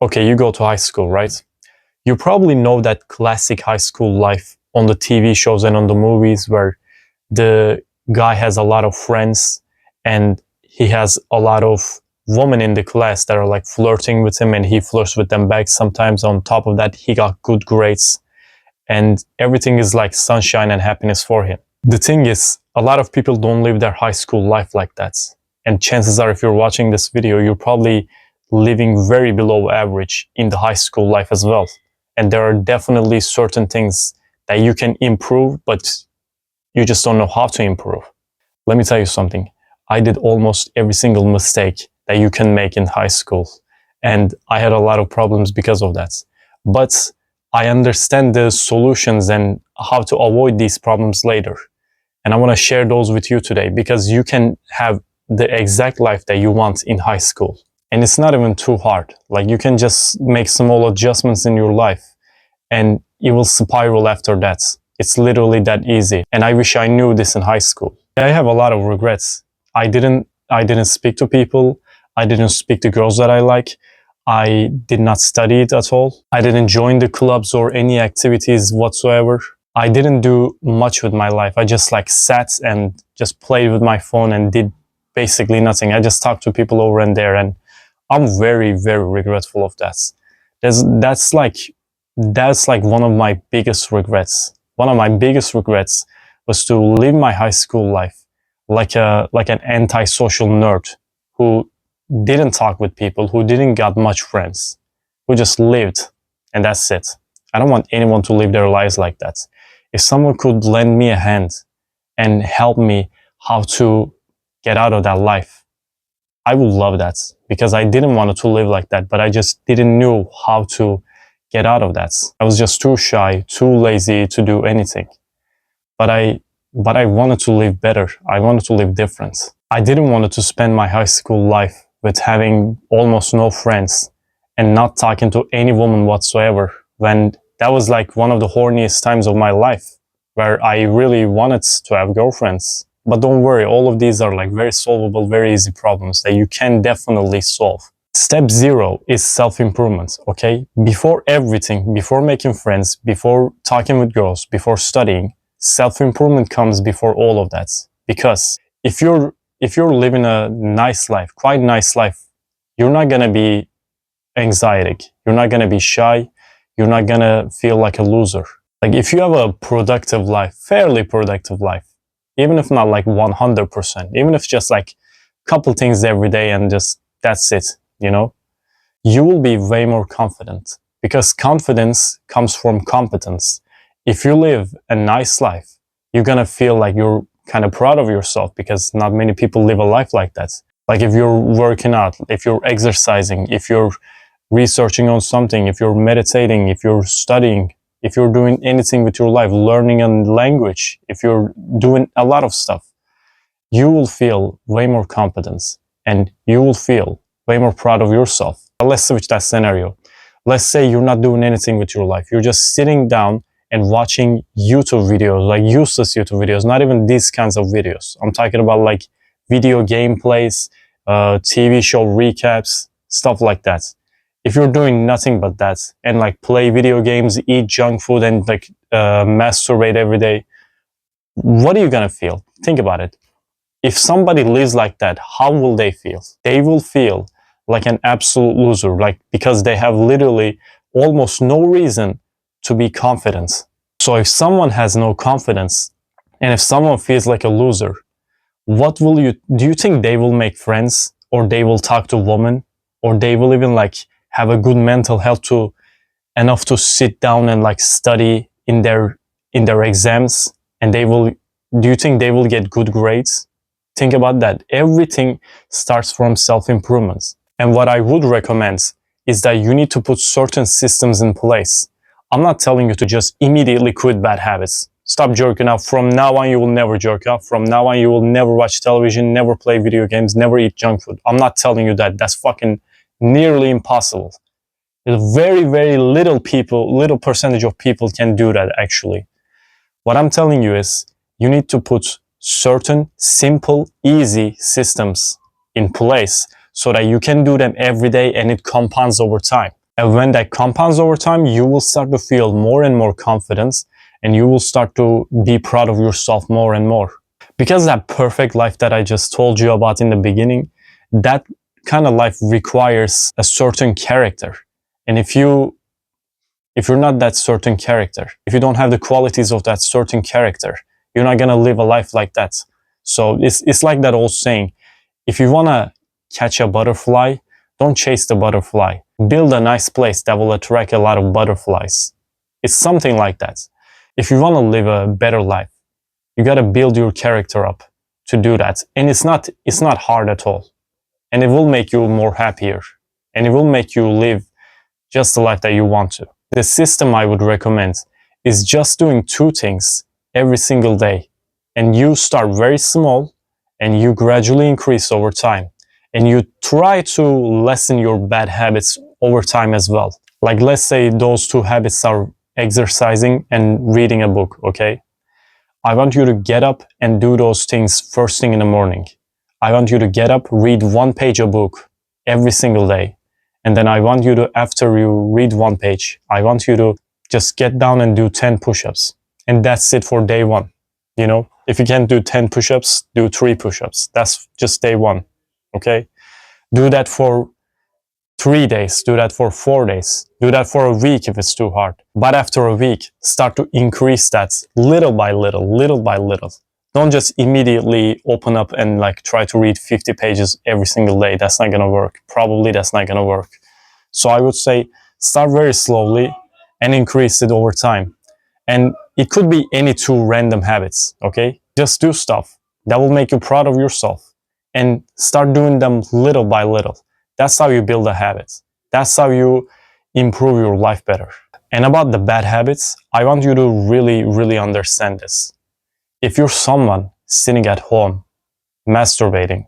Okay, you go to high school, right? You probably know that classic high school life on the TV shows and on the movies where the guy has a lot of friends and he has a lot of women in the class that are like flirting with him and he flirts with them back. Sometimes on top of that, he got good grades and everything is like sunshine and happiness for him. The thing is, a lot of people don't live their high school life like that. And chances are, if you're watching this video, you're probably living very below average in the high school life as well. And there are definitely certain things that you can improve, but you just don't know how to improve. Let me tell you something. I did almost every single mistake that you can make in high school. And I had a lot of problems because of that. But I understand the solutions and how to avoid these problems later. And I want to share those with you today because you can have the exact life that you want in high school. And it's not even too hard. Like you can just make small adjustments in your life and it will spiral after that. It's literally that easy. And I wish I knew this in high school. I have a lot of regrets. I didn't speak to people. I didn't speak to girls that I like. I did not study it at all. I didn't join the clubs or any activities whatsoever. I didn't do much with my life. I just like sat and just played with my phone and did basically nothing. I just talked to people over and there, and I'm very, very regretful of that. That's like one of my biggest regrets. One of my biggest regrets was to live my high school life like an antisocial nerd who didn't talk with people, who didn't got much friends, who just lived, and that's it. I don't want anyone to live their lives like that. If someone could lend me a hand and help me how to get out of that life, I would love that because I didn't want to live like that, but I just didn't know how to get out of that. I was just too shy, too lazy to do anything. But I wanted to live better. I wanted to live different. I didn't want to spend my high school life with having almost no friends and not talking to any woman whatsoever, when that was like one of the horniest times of my life where I really wanted to have girlfriends. But don't worry, all of these are like very solvable, very easy problems that you can definitely solve. Step 0 is self-improvement, okay? Before everything, before making friends, before talking with girls, before studying, self-improvement comes before all of that. Because if you're living a nice life, quite nice life, you're not gonna be anxietic, you're not gonna be shy, you're not gonna feel like a loser. Like if you have a productive life, fairly productive life, even if not like 100%, even if just like a couple things every day and just that's it, you know, you will be way more confident because confidence comes from competence. If you live a nice life, you're gonna feel like you're kind of proud of yourself because not many people live a life like that. Like if you're working out, if you're exercising, if you're researching on something, if you're meditating, if you're studying, if you're doing anything with your life, learning a language, if you're doing a lot of stuff, you will feel way more confidence and you will feel way more proud of yourself. But let's switch that scenario. Let's say you're not doing anything with your life. You're just sitting down and watching YouTube videos, like useless YouTube videos, not even these kinds of videos. I'm talking about like video gameplays, TV show recaps, stuff like that. If you're doing nothing but that and like play video games, eat junk food and like masturbate every day, what are you gonna feel? Think about it. If somebody lives like that, how will they feel? They will feel like an absolute loser, like because they have literally almost no reason to be confident. So if someone has no confidence and if someone feels like a loser, do you think they will make friends or they will talk to women or they will even like have a good mental health to enough to sit down and like study in their exams and do you think they will get good grades? Think about that. Everything starts from self-improvement. And what I would recommend is that you need to put certain systems in place. I'm not telling you to just immediately quit bad habits. Stop jerking off. From now on, you will never jerk off. From now on, you will never watch television, never play video games, never eat junk food. I'm not telling you that. That's fucking nearly impossible. There's very, very little percentage of people can do that actually. What I'm telling you is you need to put certain simple, easy systems in place so that you can do them every day and it compounds over time. And when that compounds over time, you will start to feel more and more confidence, and you will start to be proud of yourself more and more. Because that perfect life that I just told you about in the beginning, that kind of life requires a certain character. And if you're not that certain character, if you don't have the qualities of that certain character, you're not going to live a life like that. So it's like that old saying, if you want to catch a butterfly, don't chase the butterfly. Build a nice place that will attract a lot of butterflies. It's something like that. If you want to live a better life, you got to build your character up to do that. And it's not hard at all. And it will make you more happier. And it will make you live just the life that you want to. The system I would recommend is just doing 2 things every single day. And you start very small and you gradually increase over time. And you try to lessen your bad habits over time as well. Like, let's say those 2 habits are exercising and reading a book, okay? I want you to get up and do those things first thing in the morning. I want you to get up, read 1 page a book every single day. And then I want you to, after you read 1 page, I want you to just get down and do 10 push-ups. And that's it for day 1. You know, if you can't do 10 push-ups, do 3 push-ups. That's just day 1. Okay? Do that for 3 days, do that for 4 days, do that for a week if it's too hard. But after a week, start to increase that little by little, little by little. Don't just immediately open up and like try to read 50 pages every single day. That's not gonna work. Probably that's not gonna work. So I would say start very slowly and increase it over time. And it could be any 2 random habits, okay? Just do stuff that will make you proud of yourself and start doing them little by little. That's how you build a habit. That's how you improve your life better. And about the bad habits, I want you to really, really understand this. If you're someone sitting at home, masturbating,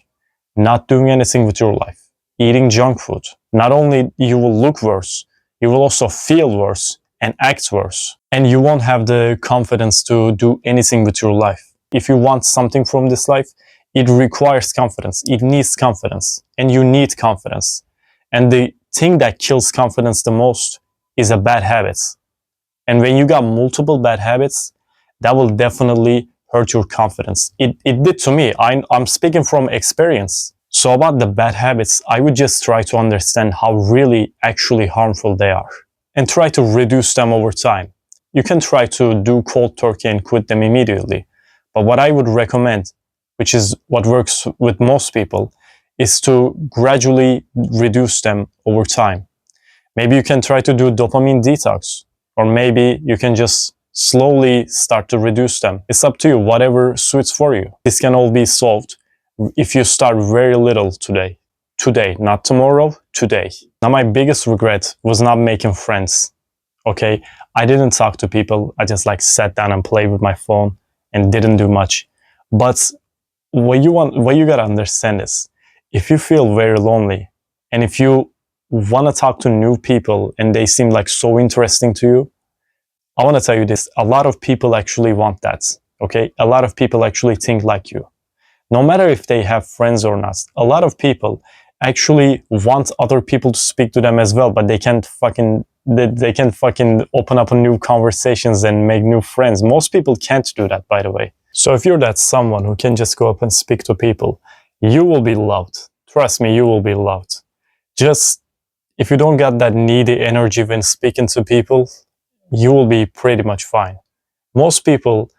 not doing anything with your life, eating junk food, not only you will look worse, you will also feel worse and act worse. And you won't have the confidence to do anything with your life. If you want something from this life, it requires confidence. It needs confidence. And you need confidence. And the thing that kills confidence the most is a bad habits. And when you got multiple bad habits, that will definitely hurt your confidence. It did to me. I'm speaking from experience. So about the bad habits, I would just try to understand how really actually harmful they are and try to reduce them over time. You can try to do cold turkey and quit them immediately. But what I would recommend, which is what works with most people, is to gradually reduce them over time. Maybe you can try to do dopamine detox, or maybe you can just slowly start to reduce them. It's up to you, whatever suits for you. This can all be solved if you start very little today. Today, not tomorrow, today. Now, my biggest regret was not making friends. Okay, I didn't talk to people. I just like sat down and played with my phone and didn't do much. But what you gotta understand is, if you feel very lonely and if you want to talk to new people and they seem like so interesting to you, I want to tell you this: a lot of people actually want that. Okay, a lot of people actually think like you. No matter if they have friends or not, a lot of people actually want other people to speak to them as well, but they can't fucking open up new conversations and make new friends. Most people can't do that, by the way. So if you're that someone who can just go up and speak to people, you will be loved. Trust me, you will be loved. Just if you don't got that needy energy when speaking to people, you will be pretty much fine. Most people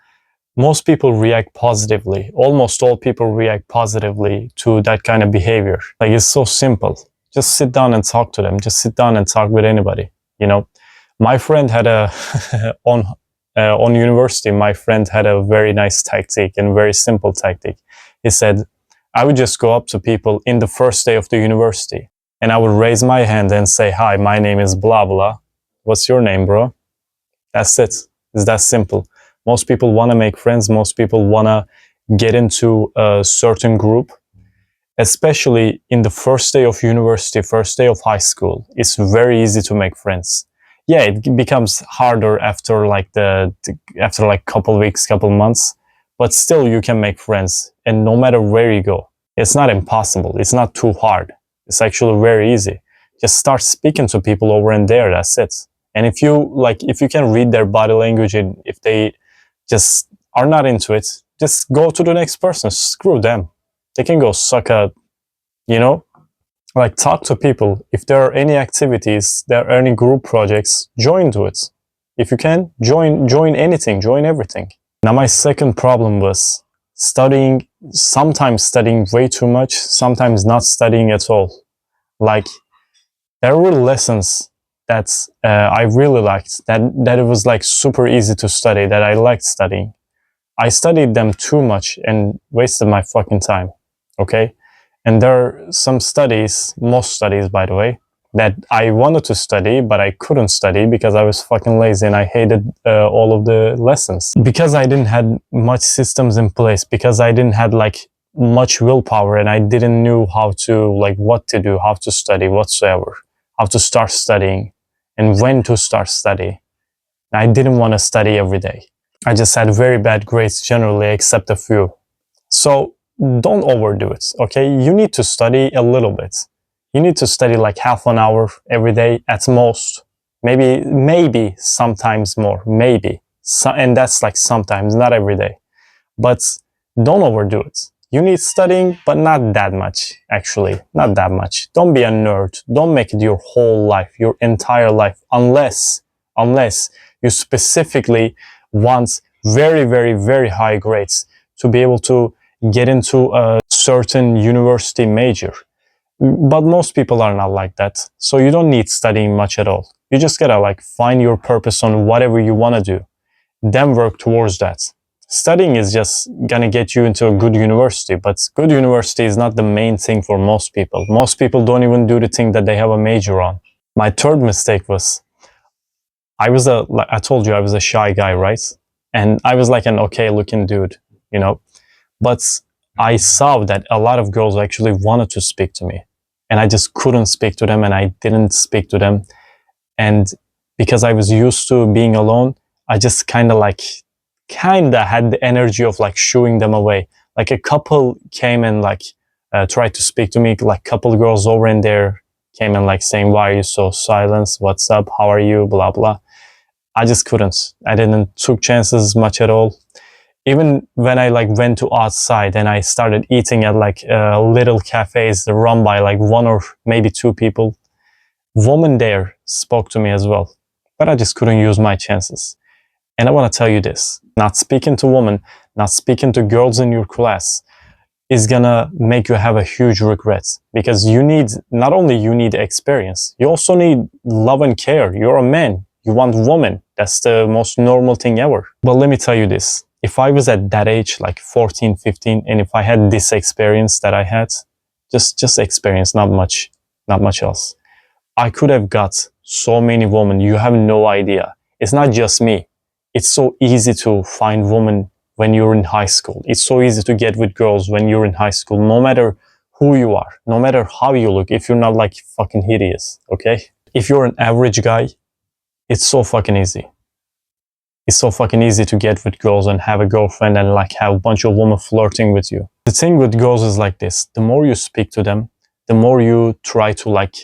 react positively. Almost all people react positively to that kind of behavior. Like, it's so simple. Just sit down and talk to them. Just sit down and talk with anybody. You know, my friend had on university, my friend had a very nice tactic and very simple tactic. He said, I would just go up to people in the first day of the university and I would raise my hand and say, hi, my name is blah, blah. What's your name, bro? That's it. It's that simple. Most people want to make friends. Most people want to get into a certain group, especially in the first day of university, first day of high school. It's very easy to make friends. Yeah, it becomes harder after like couple weeks, couple months, but still you can make friends. And no matter where you go, it's not impossible. It's not too hard. It's actually very easy. just start speaking to people over and there. That's it. And if you can read their body language, and if they just are not into it, just go to the next person. Screw them. They can go suck a, you know, like talk to people. If there are any activities, there are any group projects, join to it. If you can, join anything, join everything. Now my second problem was studying, sometimes studying way too much, sometimes not studying at all. Like there were lessons that I really liked, that it was like super easy to study, that I liked studying. I studied them too much and wasted my fucking time. Okay? And there are some studies, most studies by the way, that I wanted to study, but I couldn't study because I was fucking lazy and I hated all of the lessons. Because I didn't have much systems in place, because I didn't have like much willpower and I didn't know how to, like what to do, how to study whatsoever, how to start studying and when to start study. I didn't want to study every day. I just had very bad grades generally, except a few. So don't overdo it, okay? You need to study a little bit. You need to study like half an hour every day at most. Maybe sometimes more, maybe. And that's like sometimes, not every day. But don't overdo it. You need studying, but not that much, actually. Not that much. Don't be a nerd. Don't make it your whole life, your entire life, unless you specifically want very, very, very high grades to be able to get into a certain university major. But most people are not like that. So you don't need studying much at all. You just gotta like find your purpose on whatever you wanna do, then work towards that. Studying is just gonna get you into a good university, but good university is not the main thing for most people. Most people don't even do the thing that they have a major on. My third mistake was, like I told you, I was a shy guy, right? And I was like an okay looking dude, you know? But I saw that a lot of girls actually wanted to speak to me. And I just couldn't speak to them and I didn't speak to them. And because I was used to being alone, I just kind of had the energy of like shooing them away. Like a couple came and like tried to speak to me, like couple girls over in there came and like saying, why are you so silent? What's up? How are you? Blah, blah. I just couldn't. I didn't took chances much at all. Even when I like went to outside and I started eating at like little cafes run by like one or maybe two people, women there spoke to me as well. But I just couldn't use my chances. And I want to tell you this, not speaking to women, not speaking to girls in your class is gonna make you have a huge regret, because not only you need experience, you also need love and care. You're a man, you want women. That's the most normal thing ever. But let me tell you this, if I was at that age, like 14, 15, and if I had this experience that I had, just experience, not much else, I could have got so many women. You have no idea. It's not just me. It's so easy to find women when you're in high school. It's so easy to get with girls when you're in high school, no matter who you are, no matter how you look, if you're not like fucking hideous, okay? If you're an average guy, it's so fucking easy. It's so fucking easy to get with girls and have a girlfriend and like have a bunch of women flirting with you. The thing with girls is like this, the more you speak to them, the more you try to like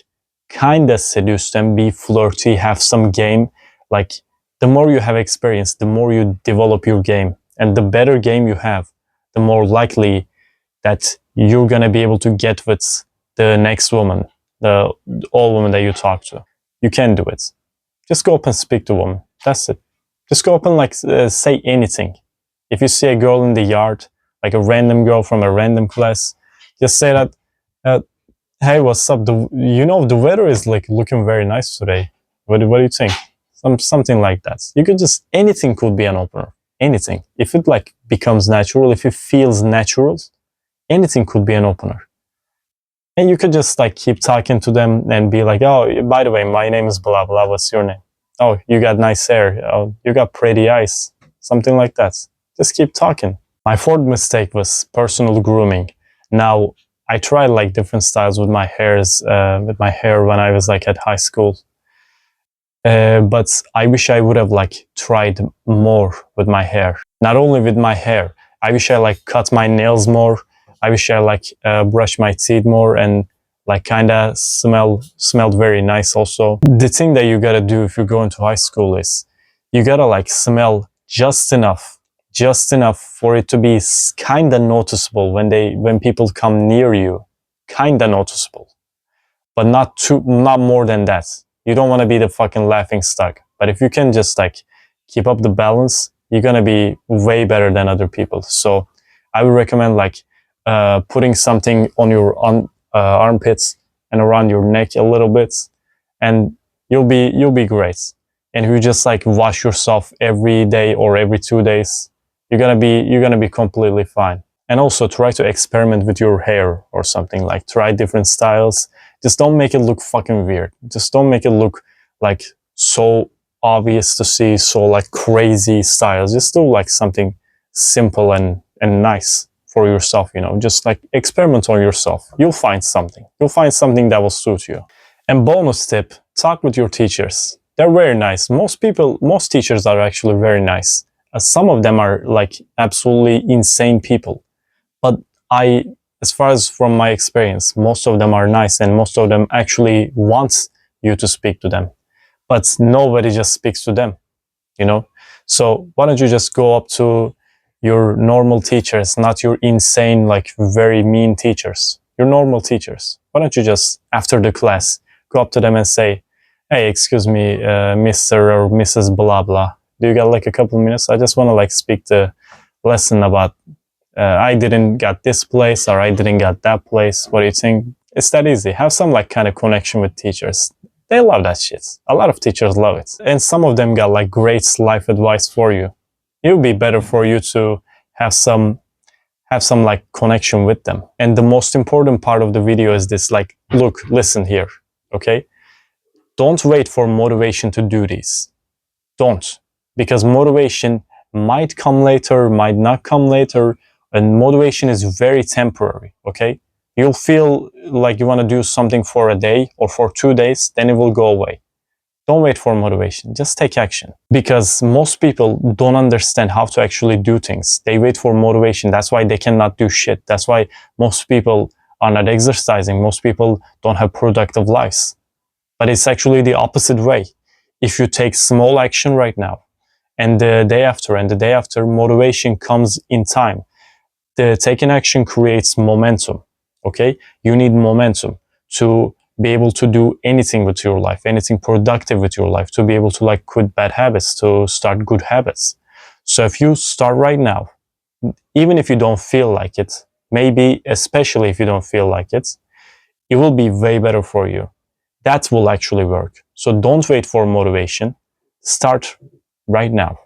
kind of seduce them, be flirty, have some game, like the more you have experience, the more you develop your game. And the better game you have, the more likely that you're going to be able to get with the next woman, all women that you talk to. You can do it. Just go up and speak to a woman. That's it. Just go up and like say anything. If you see a girl in the yard, like a random girl from a random class, just say that, hey, what's up? The weather is like looking very nice today. What do you think? Something like that. You could just, anything could be an opener. Anything. If it like becomes natural, if it feels natural, anything could be an opener. And you could just like keep talking to them and be like, oh, by the way, my name is blah, blah, what's your name? Oh, you got nice hair. Oh, you got pretty eyes. Something like that. Just keep talking. My fourth mistake was personal grooming. Now, I tried like different styles with my hair when I was like at high school. But I wish I would have like tried more with my hair. Not only with my hair, I wish I like cut my nails more. I wish I like brush my teeth more and like kind of smelled very nice also. The thing that you gotta do if you go into high school is you gotta like smell just enough for it to be kind of noticeable when people come near you, kind of noticeable, but not more than that. You don't want to be the fucking laughing stock, but if you can just like keep up the balance, you're gonna be way better than other people. So I would recommend like putting something on your armpits and around your neck a little bit, and you'll be great. And if you just like wash yourself every day or every 2 days, you're gonna be completely fine. And also try to experiment with your hair or something, like try different styles. Just don't make it look fucking weird. Just don't make it look like so obvious to see, so like crazy styles. Just do like something simple and nice for yourself, just like experiment on yourself. You'll find something. You'll find something that will suit you. And bonus tip, talk with your teachers. They're very nice. Most teachers are actually very nice. Some of them are like absolutely insane people. But as far as from my experience, most of them are nice and most of them actually want you to speak to them. But nobody just speaks to them, you know? So why don't you just go up to your normal teachers, not your insane, like very mean teachers, your normal teachers. Why don't you just, after the class, go up to them and say, hey, excuse me, Mr. or Mrs. blah, blah. Do you got like a couple minutes? I just want to like speak the lesson about I didn't get this place or I didn't get that place. What do you think? It's that easy. Have some like kind of connection with teachers. They love that shit. A lot of teachers love it. And some of them got like great life advice for you. It would be better for you to have some like connection with them. And the most important part of the video is this, like, look, listen here, okay? Don't wait for motivation to do these. Don't. Because motivation might come later, might not come later, and motivation is very temporary, okay? You'll feel like you want to do something for a day or for 2 days, then it will go away. Don't wait for motivation, just take action. Because most people don't understand how to actually do things. They wait for motivation, that's why they cannot do shit. That's why most people are not exercising, most people don't have productive lives. But it's actually the opposite way. If you take small action right now, and the day after, motivation comes in time. The taking action creates momentum, okay? You need momentum to be able to do anything with your life, anything productive with your life, to be able to like quit bad habits, to start good habits. So if you start right now, even if you don't feel like it, maybe especially if you don't feel like it will be way better for you. That will actually work. So don't wait for motivation. Start right now.